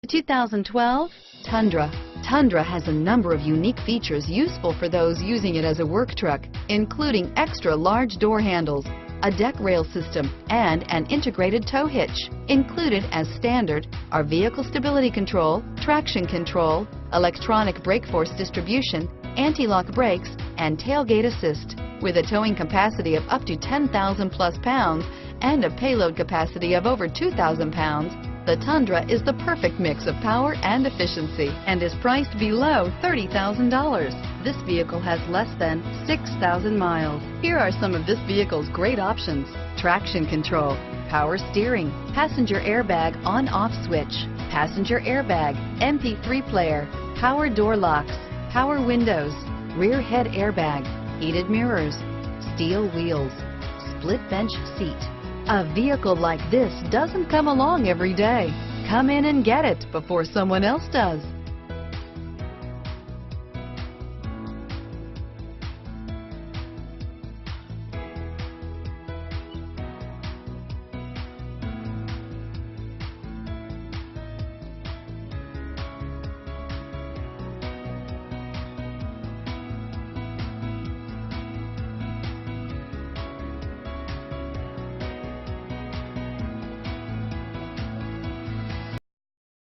2012 Tundra. Tundra has a number of unique features useful for those using it as a work truck, including extra large door handles, a deck rail system, and an integrated tow hitch. Included as standard are vehicle stability control, traction control, electronic brake force distribution, anti-lock brakes, and tailgate assist. With a towing capacity of up to 10,000 plus pounds and a payload capacity of over 2,000 pounds, the Tundra is the perfect mix of power and efficiency and is priced below $30,000. This vehicle has less than 6,000 miles. Here are some of this vehicle's great options: traction control, power steering, passenger airbag on-off switch, passenger airbag, MP3 player, power door locks, power windows, rear head airbag, heated mirrors, steel wheels, split bench seat. A vehicle like this doesn't come along every day. Come in and get it before someone else does.